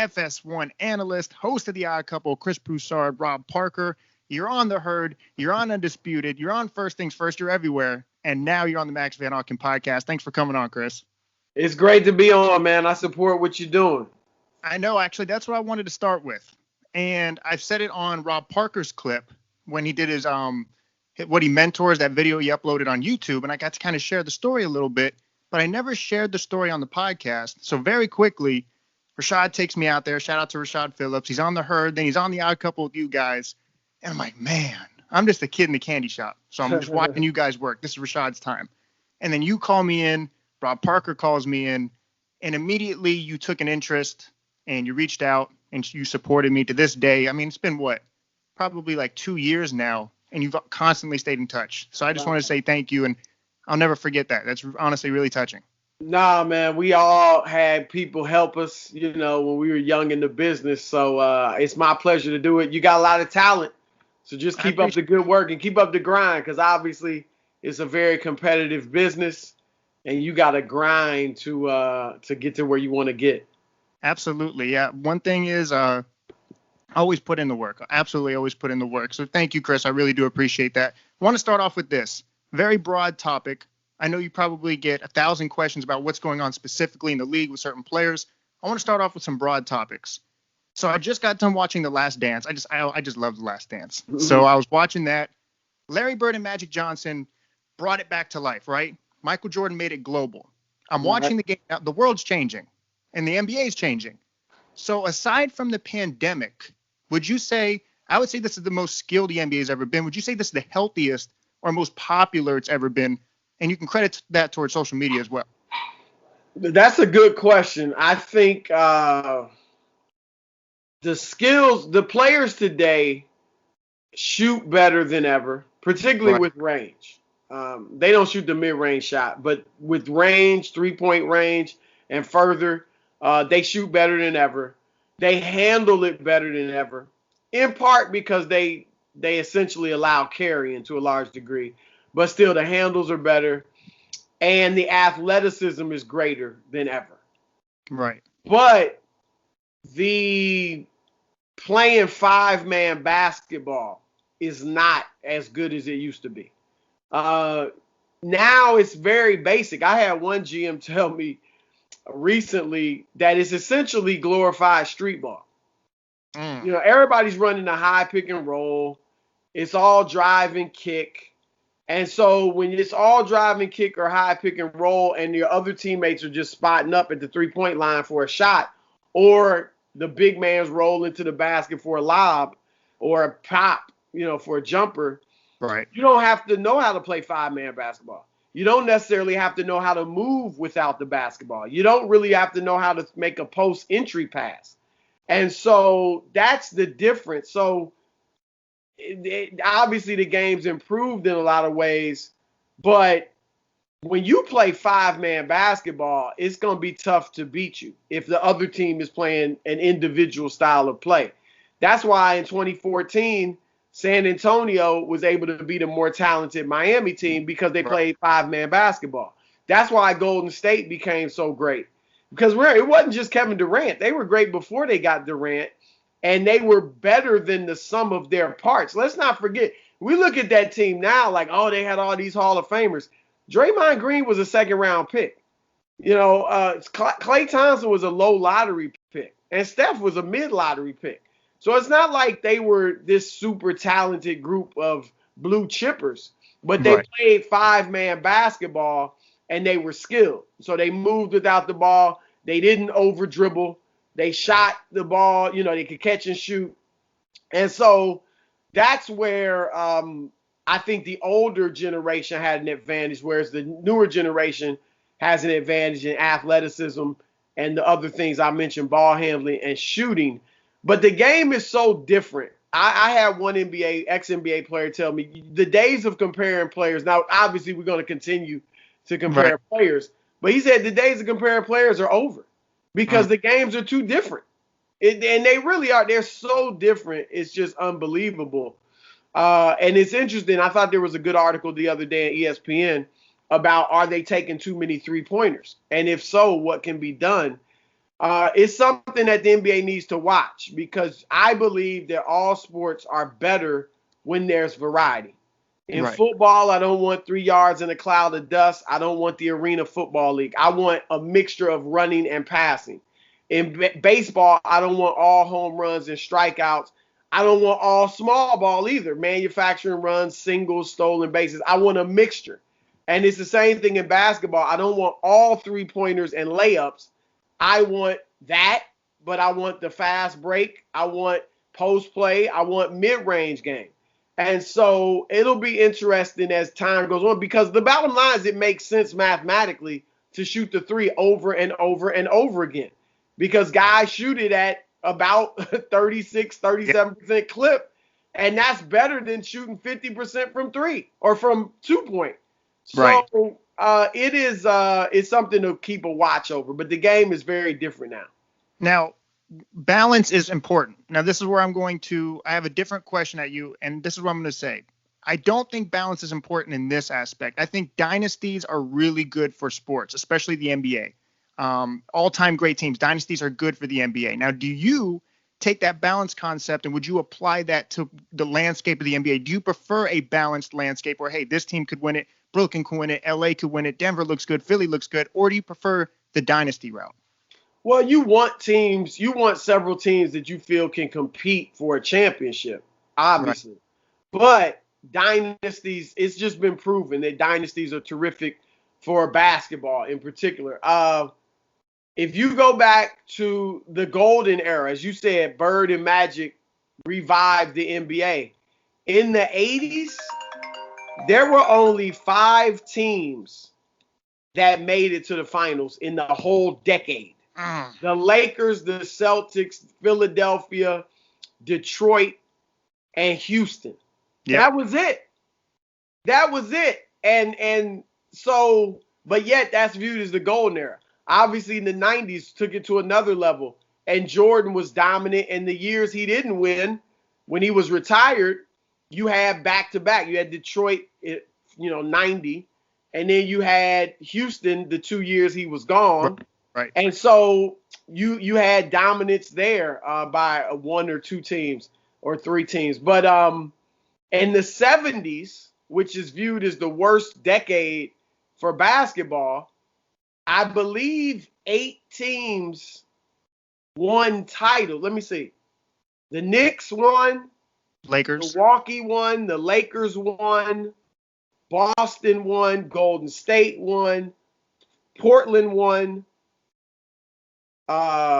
FS1 analyst, host of The Odd Couple, Chris Broussard, Rob Parker. You're on The Herd. You're on Undisputed. You're on First Things First. You're everywhere. And now you're on the Max Van Auken Podcast. Thanks for coming on, Chris. It's great to be on, man. I support what you're doing. I know, actually, that's what I wanted to start with. And I've said it on Rob Parker's clip when he did his what he mentors, that video he uploaded on YouTube. And I got to kind of share the story a little bit, but I never shared the story on the podcast. So very quickly, Rashad takes me out there. Shout out to Rashad Phillips. He's on The Herd. Then he's on The Odd Couple with you guys. And I'm like, man, I'm just a kid in the candy shop. So I'm just watching you guys work. This is Rashad's time. And then you call me in. Rob Parker calls me in. And immediately you took an interest and you reached out and you supported me to this day. I mean, it's been probably like 2 years now. And you've constantly stayed in touch. So I just want to say thank you. And I'll never forget that. That's honestly really touching. Nah, man, we all had people help us, when we were young in the business. So it's my pleasure to do it. You got a lot of talent. So just keep up the good work and keep up the grind, because obviously it's a very competitive business and you got to grind to get to where you want to get. Absolutely. Yeah. One thing is always put in the work. Absolutely always put in the work. So thank you, Chris. I really do appreciate that. I want to start off with this very broad topic. I know you probably get 1,000 questions about what's going on specifically in the league with certain players. I want to start off with some broad topics. So I just got done watching The Last Dance. I just love The Last Dance. Mm-hmm. So I was watching that. Larry Bird and Magic Johnson brought it back to life, right? Michael Jordan made it global. I'm watching the game now. The world's changing and the NBA is changing. So aside from the pandemic, would you say, I would say this is the most skilled the NBA has ever been. Would you say this is the healthiest or most popular it's ever been? And you can credit that towards social media as well. That's a good question. I think the players today shoot better than ever, particularly with range. They don't shoot the mid-range shot, but with range, three-point range, and further, they shoot better than ever. They handle it better than ever, in part because they essentially allow carrying to a large degree. But still, the handles are better, and the athleticism is greater than ever. Right. But the playing five-man basketball is not as good as it used to be. Now it's very basic. I had one GM tell me recently that it's essentially glorified street ball. Everybody's running a high pick and roll. It's all drive and kick. And so when it's all drive and kick or high pick and roll and your other teammates are just spotting up at the three-point line for a shot, or the big man's rolling to the basket for a lob or a pop, for a jumper, right? You don't have to know how to play five-man basketball. You don't necessarily have to know how to move without the basketball. You don't really have to know how to make a post-entry pass. And so that's the difference. So obviously the game's improved in a lot of ways, but when you play five-man basketball, it's going to be tough to beat you if the other team is playing an individual style of play. That's why in 2014, San Antonio was able to beat a more talented Miami team because they played five-man basketball. That's why Golden State became so great, because it wasn't just Kevin Durant. They were great before they got Durant. And they were better than the sum of their parts. Let's not forget, we look at that team now like, oh, they had all these Hall of Famers. Draymond Green was a second-round pick. Klay Thompson was a low lottery pick. And Steph was a mid-lottery pick. So it's not like they were this super talented group of blue chippers. But they played five-man basketball, and they were skilled. So they moved without the ball. They didn't over-dribble. They shot the ball, they could catch and shoot. And so that's where I think the older generation had an advantage, whereas the newer generation has an advantage in athleticism and the other things I mentioned, ball handling and shooting. But the game is so different. I had one ex-NBA player tell me the days of comparing players. Now, obviously, we're going to continue to compare players. But he said the days of comparing players are over. Because the games are too different. And they really are. They're so different. It's just unbelievable. And it's interesting. I thought there was a good article the other day on ESPN about, are they taking too many three-pointers? And if so, what can be done? It's something that the NBA needs to watch because I believe that all sports are better when there's variety. In football, I don't want 3 yards in a cloud of dust. I don't want the Arena Football League. I want a mixture of running and passing. In baseball, I don't want all home runs and strikeouts. I don't want all small ball either. Manufacturing runs, singles, stolen bases. I want a mixture. And it's the same thing in basketball. I don't want all three-pointers and layups. I want that, but I want the fast break. I want post play. I want mid-range game. And so it'll be interesting as time goes on because the bottom line is it makes sense mathematically to shoot the three over and over and over again because guys shoot it at about 36, 37% clip. And that's better than shooting 50% from three or from 2-point. So it's something to keep a watch over, but the game is very different now. Now, balance is important. Now, this is where I have a different question at you, and this is what I'm going to say. I don't think balance is important in this aspect. I think dynasties are really good for sports, especially the NBA. All-time great teams. Dynasties are good for the NBA. Now, do you take that balance concept and would you apply that to the landscape of the NBA? Do you prefer a balanced landscape where, hey, this team could win it, Brooklyn could win it, LA could win it, Denver looks good, Philly looks good, or do you prefer the dynasty route? Well, you want several teams that you feel can compete for a championship, obviously. Right. But dynasties, it's just been proven that dynasties are terrific for basketball in particular. If you go back to the golden era, as you said, Bird and Magic revived the NBA. In the 80s, there were only 5 teams that made it to the finals in the whole decade. The Lakers, the Celtics, Philadelphia, Detroit, and Houston. Yep. That was it. And so, but yet that's viewed as the golden era. Obviously, in the 90s, took it to another level. And Jordan was dominant. And the years he didn't win, when he was retired, you had back-to-back. You had Detroit, 90. And then you had Houston the 2 years he was gone. Right. And so you had dominance there by 1 or 2 teams or 3 teams. But in the 70s, which is viewed as the worst decade for basketball, I believe 8 teams won title. Let me see. The Knicks won. Lakers. Milwaukee won. The Lakers won. Boston won. Golden State won. Portland won.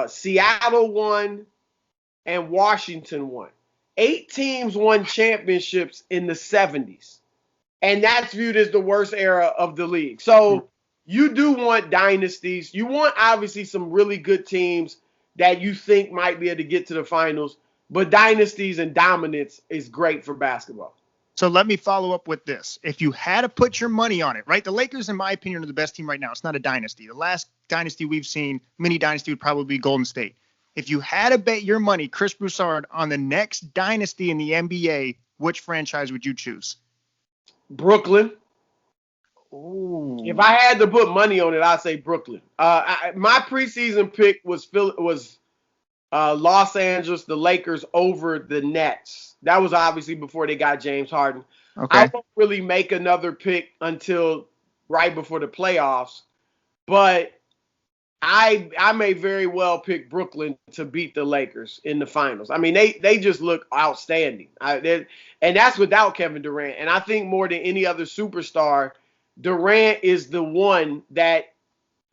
Seattle won, and Washington won. 8 teams won championships in the 70s, and that's viewed as the worst era of the league. So you do want dynasties. You want, obviously, some really good teams that you think might be able to get to the finals, but dynasties and dominance is great for basketball. So let me follow up with this. If you had to put your money on it, right? The Lakers, in my opinion, are the best team right now. It's not a dynasty. The last dynasty we've seen, mini dynasty, would probably be Golden State. If you had to bet your money, Chris Broussard, on the next dynasty in the NBA, which franchise would you choose? Brooklyn. Ooh. If I had to put money on it, I'd say Brooklyn. My preseason pick was Los Angeles, the Lakers over the Nets. That was obviously before they got James Harden. Okay. I won't really make another pick until right before the playoffs, but I may very well pick Brooklyn to beat the Lakers in the finals. I mean, they just look outstanding. And that's without Kevin Durant. And I think more than any other superstar, Durant is the one that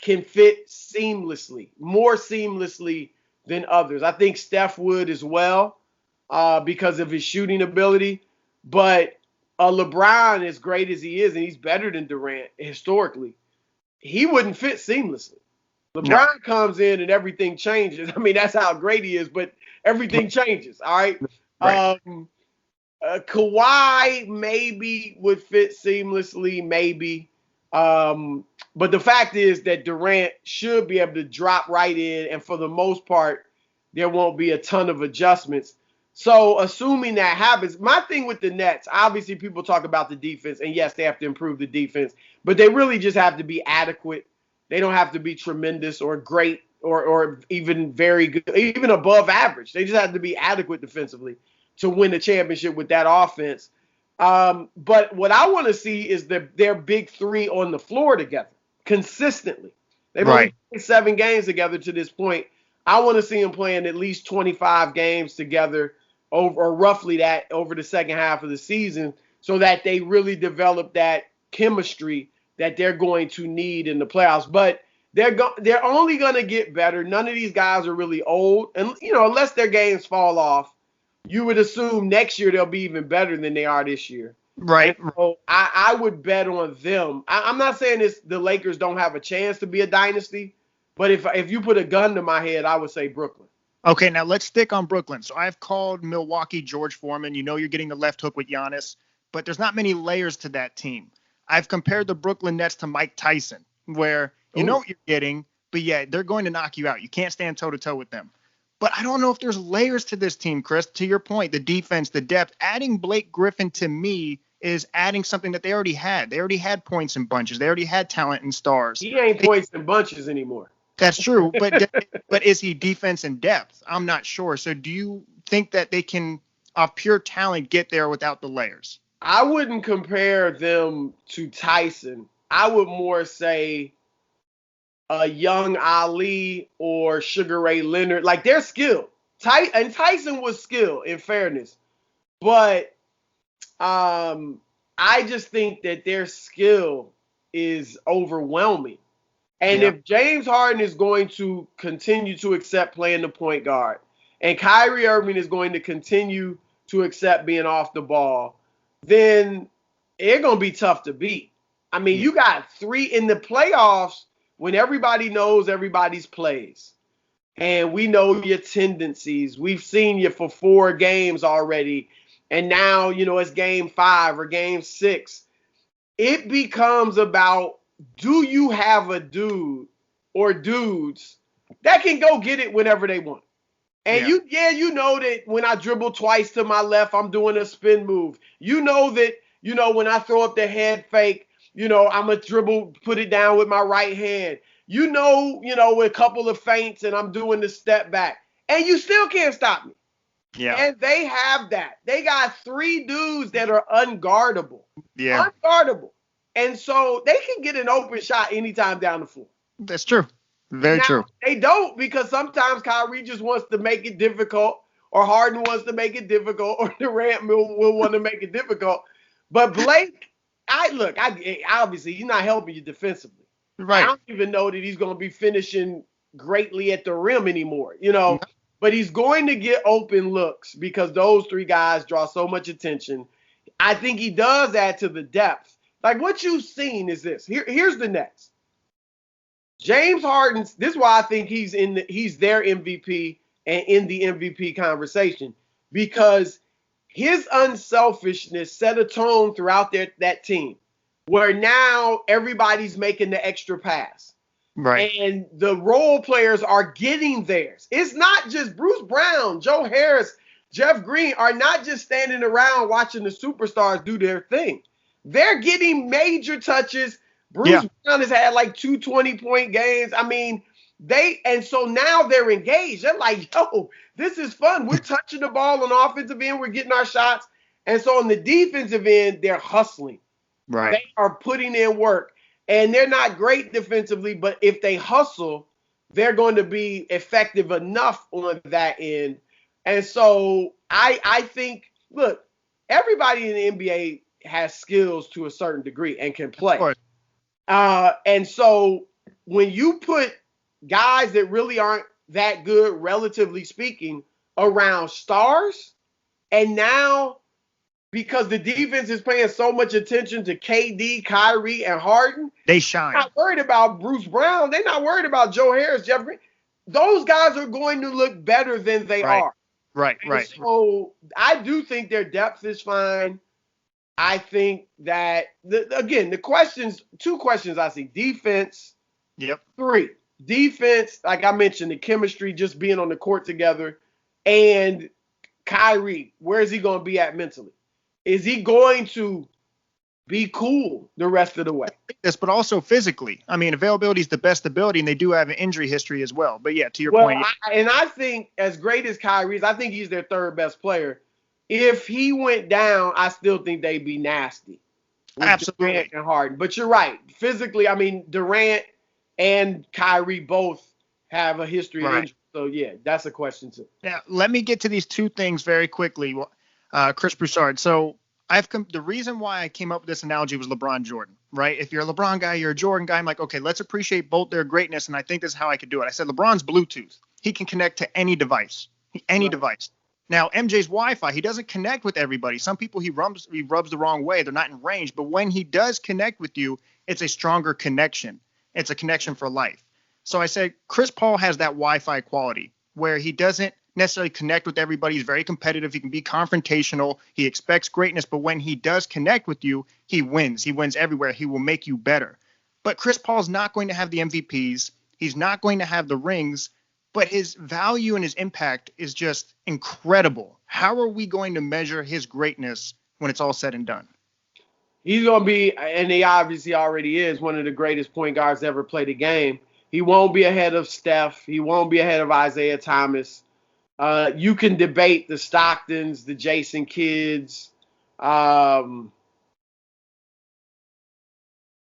can fit seamlessly, more seamlessly than others. I think Steph would as well because of his shooting ability. But LeBron, as great as he is, and he's better than Durant historically, he wouldn't fit seamlessly. LeBron Comes in and everything changes. I mean, that's how great he is, but everything changes, all right? Kawhi maybe would fit seamlessly, maybe. But the fact is that Durant should be able to drop right in, and for the most part, there won't be a ton of adjustments. So assuming that happens, my thing with the Nets, obviously people talk about the defense, and yes, they have to improve the defense, but they really just have to be adequate. They don't have to be tremendous or great. or even very good, even above average. They just have to be adequate defensively to win the championship with that offense. But what I want to see is their big three on the floor together consistently. They've only played 7 games together to this point. I want to see them playing at least 25 games together or roughly that over the second half of the season so that they really develop that chemistry that they're going to need in the playoffs. But they're only going to get better. None of these guys are really old. And, unless their games fall off, you would assume next year they'll be even better than they are this year. Right. So I would bet on them. I'm not saying the Lakers don't have a chance to be a dynasty, but if you put a gun to my head, I would say Brooklyn. Okay, now let's stick on Brooklyn. So I've called Milwaukee George Foreman. You're getting the left hook with Giannis, but there's not many layers to that team. I've compared the Brooklyn Nets to Mike Tyson, where you know what you're getting, but yeah, they're going to knock you out. You can't stand toe-to-toe with them. But I don't know if there's layers to this team, Chris. To your point, the defense, the depth. Adding Blake Griffin to me is adding something that they already had. They already had points and bunches. They already had talent and stars. He ain't points and bunches anymore. That's true, but is he defense and depth? I'm not sure. So do you think that they can, off pure talent, get there without the layers? I wouldn't compare them to Tyson. I would more say a young Ali or Sugar Ray Leonard. Like, they're skilled. And Tyson was skilled, in fairness. But I just think that their skill is overwhelming. And if James Harden is going to continue to accept playing the point guard, and Kyrie Irving is going to continue to accept being off the ball, then they're going to be tough to beat. I mean, you got 3 in the playoffs when everybody knows everybody's plays. And we know your tendencies. We've seen you for 4 games already. And now, it's game 5 or game 6. It becomes about, do you have a dude or dudes that can go get it whenever they want? And you know that when I dribble twice to my left, I'm doing a spin move. You know that, when I throw up the head fake, I'm going to dribble, put it down with my right hand. With a couple of feints and I'm doing the step back. And you still can't stop me. Yeah. And they have that. They got 3 dudes that are unguardable. Yeah. Unguardable. And so they can get an open shot anytime down the floor. That's true. Very true. They don't, because sometimes Kyrie just wants to make it difficult, or Harden wants to make it difficult, or Durant will want to make it difficult. But Blake, obviously he's not helping you defensively. Right. I don't even know that he's going to be finishing greatly at the rim anymore, But he's going to get open looks because those 3 guys draw so much attention. I think he does add to the depth. Like, what you've seen is this. Here's the Nets. James Harden, this is why I think he's their MVP and in the MVP conversation, because his unselfishness set a tone throughout that team where now everybody's making the extra pass. Right. And the role players are getting theirs. It's not just Bruce Brown, Joe Harris, Jeff Green are not just standing around watching the superstars do their thing. They're getting major touches. Bruce Brown has had like 2 20-point games. I mean, and so now they're engaged. They're like, yo, this is fun. We're touching the ball on the offensive end. We're getting our shots. And so on the defensive end, they're hustling. Right. They are putting in work. And they're not great defensively, but if they hustle, they're going to be effective enough on that end. And so I think, look, everybody in the NBA has skills to a certain degree and can play. And so when you put guys that really aren't that good, relatively speaking, around stars, and now because the defense is paying so much attention to KD, Kyrie, and Harden, they shine. They're not worried about Bruce Brown. They're not worried about Joe Harris, Jeff Green. Those guys are going to look better than they are. Right. So I do think their depth is fine. I think that, the questions, 2 questions I see. Defense. Yep. 3. Defense, like I mentioned, the chemistry, just being on the court together. And Kyrie, where is he going to be at mentally? Is he going to be cool the rest of the way. This, but also physically. I mean, availability is the best ability, and they do have an injury history as well. But yeah, to your point. I think as great as Kyrie is, I think he's their third best player. If he went down, I still think they'd be nasty. Absolutely. Durant and Harden. But you're right. Physically, I mean, Durant and Kyrie both have a history of injury. So, yeah, that's a question, too. Now, let me get to these two things very quickly, Chris Broussard. So, the reason why I came up with this analogy was LeBron Jordan, right? If you're a LeBron guy, you're a Jordan guy. I'm like, okay, let's appreciate both their greatness, and I think this is how I could do it. I said LeBron's Bluetooth. He can connect to any device, device. Now, MJ's Wi-Fi, he doesn't connect with everybody. Some people he rubs the wrong way. They're not in range. But when he does connect with you, it's a stronger connection. It's a connection for life. So I said Chris Paul has that Wi-Fi quality where he doesn't necessarily connect with everybody. He's very competitive. He can be confrontational. He expects greatness. But when he does connect with you, he wins. He wins everywhere. He will make you better. But Chris Paul's not going to have the MVPs. He's not going to have the rings. But his value and his impact is just incredible. How are we going to measure his greatness when it's all said and done? He's going to be, and he obviously already is, one of the greatest point guards to ever play the game. He won't be ahead of Steph. He won't be ahead of Isaiah Thomas. You can debate the Stocktons, the Jason Kidds. No,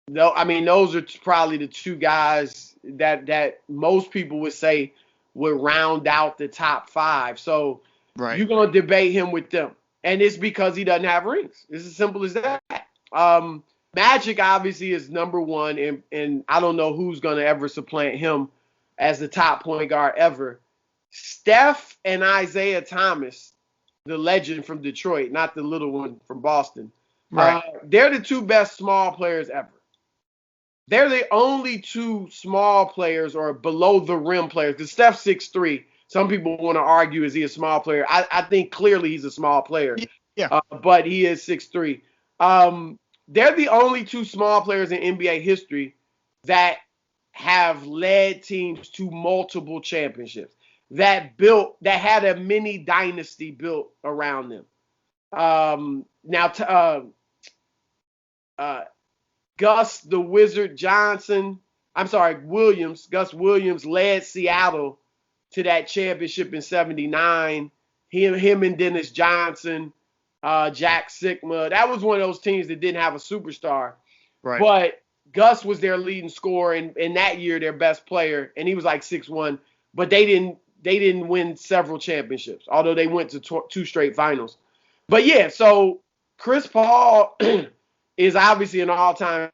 I mean, those are probably the two guys that most people would say would round out the top five. So you're going to debate him with them. And it's because he doesn't have rings. It's as simple as that. Magic obviously is number one, and I don't know who's going to ever supplant him as the top point guard ever. Steph and Isaiah Thomas, the legend from Detroit, not the little one from Boston, they're the two best small players ever. They're the only two small players or below the rim players. Because Steph's 6'3". Some people want to argue, is he a small player? I think clearly he's a small player. Yeah. But he is 6'3". They're the only two small players in NBA history that have led teams to multiple championships, that had a mini dynasty built around them. Gus the Wizard Williams led Seattle to that championship in 79. Him and Dennis Johnson, Jack Sigma. That was one of those teams that didn't have a superstar. Right. But Gus was their leading scorer, and in that year, their best player, and he was like 6'1", but they didn't win several championships, although they went to two straight finals. But yeah, so Chris Paul is obviously an all-time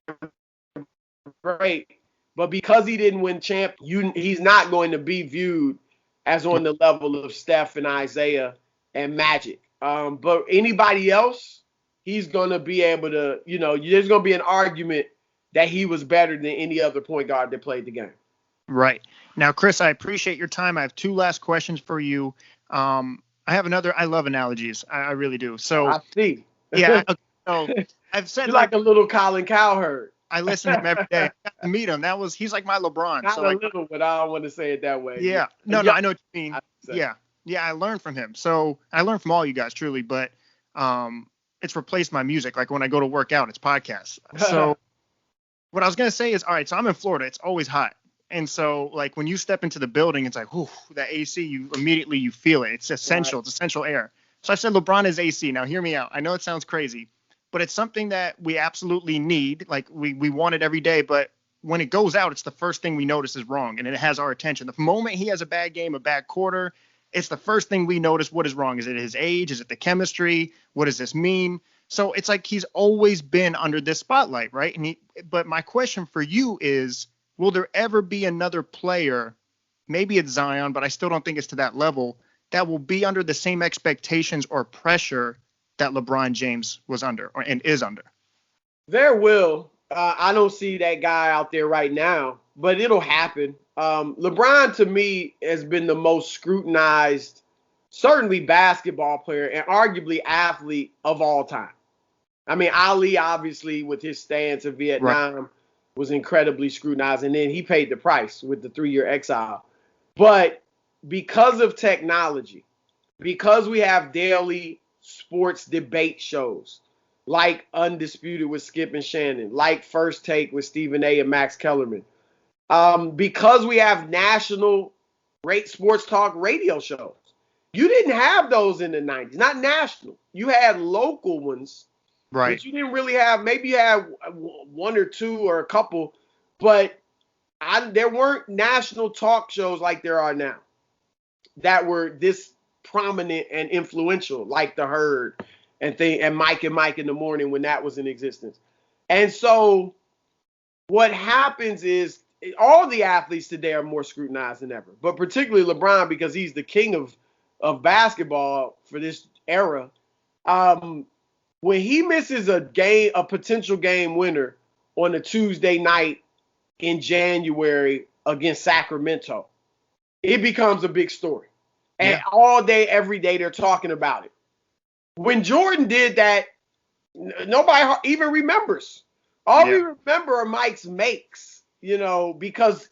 great, but because he didn't win he's not going to be viewed as on the level of Steph and Isaiah and Magic. But anybody else, he's going to be able to, there's going to be an argument that he was better than any other point guard that played the game. Right. Now, Chris, I appreciate your time. I have two last questions for you. I love analogies. I really do. So I see. Yeah. So I've said you're like a little Colin Cowherd. I listen to him every day. I got to meet him. He's like my LeBron. Not a little, but I don't want to say it that way. Yeah. No, I know what you mean. Yeah. I learned from him. So I learned from all you guys, truly. But it's replaced my music. Like when I go to work out, it's podcasts. So what I was going to say is, all right, so I'm in Florida. It's always hot. And so, like, when you step into the building, it's like, whew, that AC, you feel it. It's essential. Right. It's essential air. So I said LeBron is AC. Now, hear me out. I know it sounds crazy, but it's something that we absolutely need. Like, we want it every day. But when it goes out, it's the first thing we notice is wrong, and it has our attention. The moment he has a bad game, a bad quarter, it's the first thing we notice. What is wrong? Is it his age? Is it the chemistry? What does this mean? So it's like he's always been under this spotlight, right? But my question for you is, will there ever be another player, maybe it's Zion, but I still don't think it's to that level, that will be under the same expectations or pressure that LeBron James was under and is under? There will. I don't see that guy out there right now, but it'll happen. LeBron, to me, has been the most scrutinized, certainly basketball player and arguably athlete of all time. I mean, Ali, obviously, with his stance in Vietnam, was incredibly scrutinized, and then he paid the price with the 3-year exile. But because of technology, because we have daily sports debate shows, like Undisputed with Skip and Shannon, like First Take with Stephen A. and Max Kellerman. Because we have national sports talk radio shows. You didn't have those in the 90s, not national. You had local ones, right? But you didn't really have, maybe you had one or two or a couple, but there weren't national talk shows like there are now that were this prominent and influential, like The Herd and Mike in the Morning when that was in existence. And so what happens is all the athletes today are more scrutinized than ever, but particularly LeBron, because he's the king of basketball for this era. When he misses a potential game winner on a Tuesday night in January against Sacramento, it becomes a big story. And all day, every day, they're talking about it. When Jordan did that, nobody even remembers. All we remember are Mike's makes, because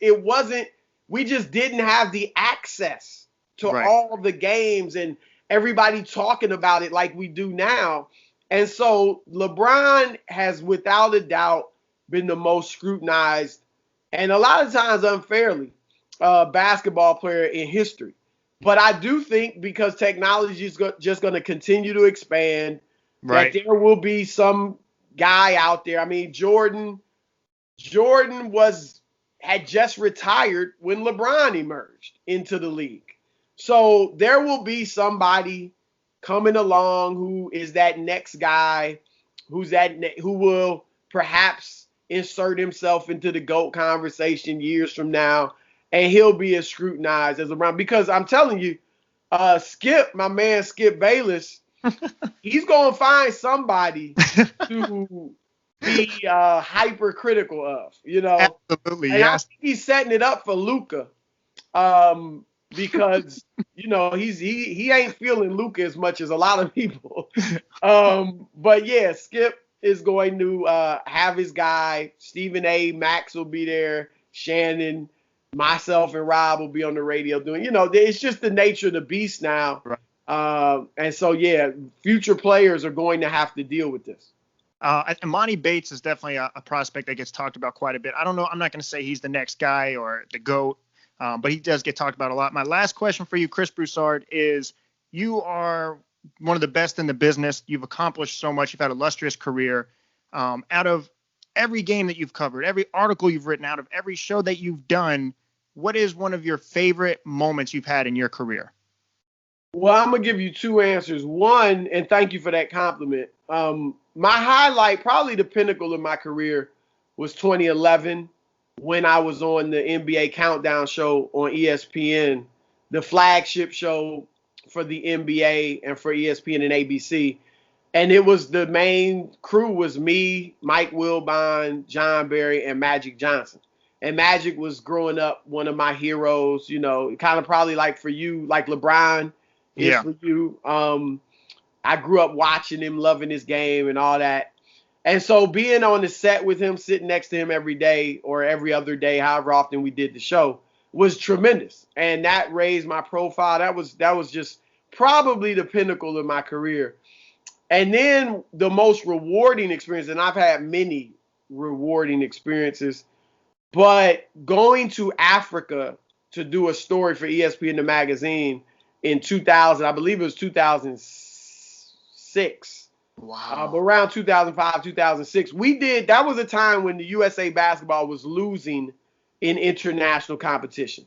we just didn't have the access to all the games and everybody talking about it like we do now. And so LeBron has, without a doubt, been the most scrutinized, and a lot of times unfairly, basketball player in history. But I do think because technology is just going to continue to expand, that there will be some guy out there. I mean, Jordan had just retired when LeBron emerged into the league. So there will be somebody coming along who is that next guy, who will perhaps insert himself into the GOAT conversation years from now, and he'll be as scrutinized as LeBron. Because I'm telling you, my man Skip Bayless, he's going to find somebody to be hypercritical of, Absolutely, and yes. I think he's setting it up for Luka. Because he ain't feeling Luka as much as a lot of people. But yeah, Skip is going to have his guy. Stephen A. Max will be there. Shannon, myself, and Rob will be on the radio doing. It's just the nature of the beast now. Right. And so future players are going to have to deal with this. Monty Bates is definitely a prospect that gets talked about quite a bit. I don't know. I'm not going to say he's the next guy or the GOAT. But he does get talked about a lot. My last question for you, Chris Broussard, is you are one of the best in the business. You've accomplished so much. You've had an illustrious career. Out of every game that you've covered, every article you've written, out of every show that you've done, what is one of your favorite moments you've had in your career? Well, I'm going to give you two answers. One, and thank you for that compliment. My highlight, probably the pinnacle of my career, was 2011. When I was on the NBA Countdown show on ESPN, the flagship show for the NBA and for ESPN and ABC. And it was, the main crew was me, Mike Wilbon, John Barry, and Magic Johnson. And Magic was, growing up, one of my heroes, kind of probably like for you, like LeBron is for you. I grew up watching him, loving his game and all that. And so being on the set with him, sitting next to him every day or every other day, however often we did the show, was tremendous. And that raised my profile. That was just probably the pinnacle of my career. And then the most rewarding experience, and I've had many rewarding experiences, but going to Africa to do a story for ESPN the magazine in 2000, I believe it was 2006. Wow. Around 2005, 2006, that was a time when the USA basketball was losing in international competition.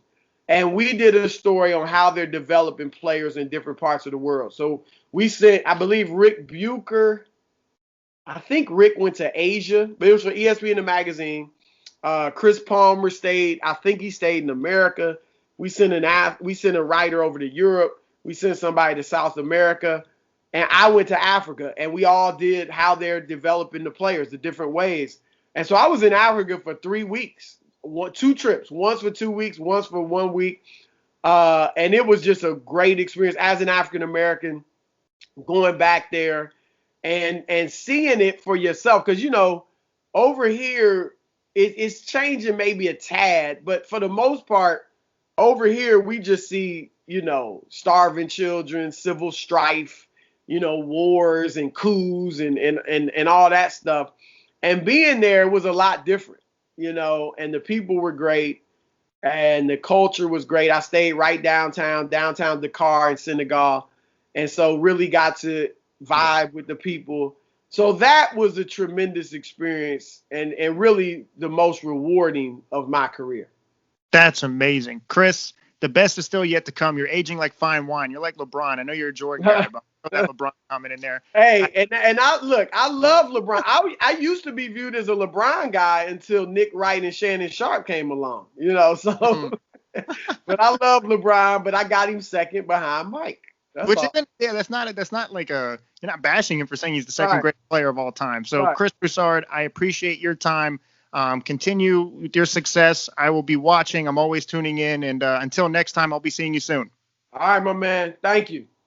And we did a story on how they're developing players in different parts of the world. So we sent, I believe, Rick Bucher. I think Rick went to Asia, but it was for ESPN the magazine. Chris Palmer stayed. I think he stayed in America. We sent a writer over to Europe. We sent somebody to South America. And I went to Africa, and we all did how they're developing the players, the different ways. And so I was in Africa for 3 weeks, 2 trips, once for 2 weeks, once for 1 week. And it was just a great experience as an African-American going back there and seeing it for yourself. Because, over here, it's changing maybe a tad. But for the most part, over here, we just see, starving children, civil strife, wars and coups and all that stuff. And being there was a lot different, and the people were great and the culture was great. I stayed right downtown Dakar in Senegal. And so really got to vibe with the people. So that was a tremendous experience and really the most rewarding of my career. That's amazing. Chris, the best is still yet to come. You're aging like fine wine. You're like LeBron. I know you're a Jordan guy, but that LeBron comment in there. Hey, and I love LeBron. I used to be viewed as a LeBron guy until Nick Wright and Shannon Sharp came along, so but I love LeBron, but I got him second behind Mike. That's not like you're not bashing him for saying he's the second greatest player of all time. So Chris Broussard, I appreciate your time. Continue with your success. I will be watching. I'm always tuning in. And until next time, I'll be seeing you soon. All right, my man. Thank you.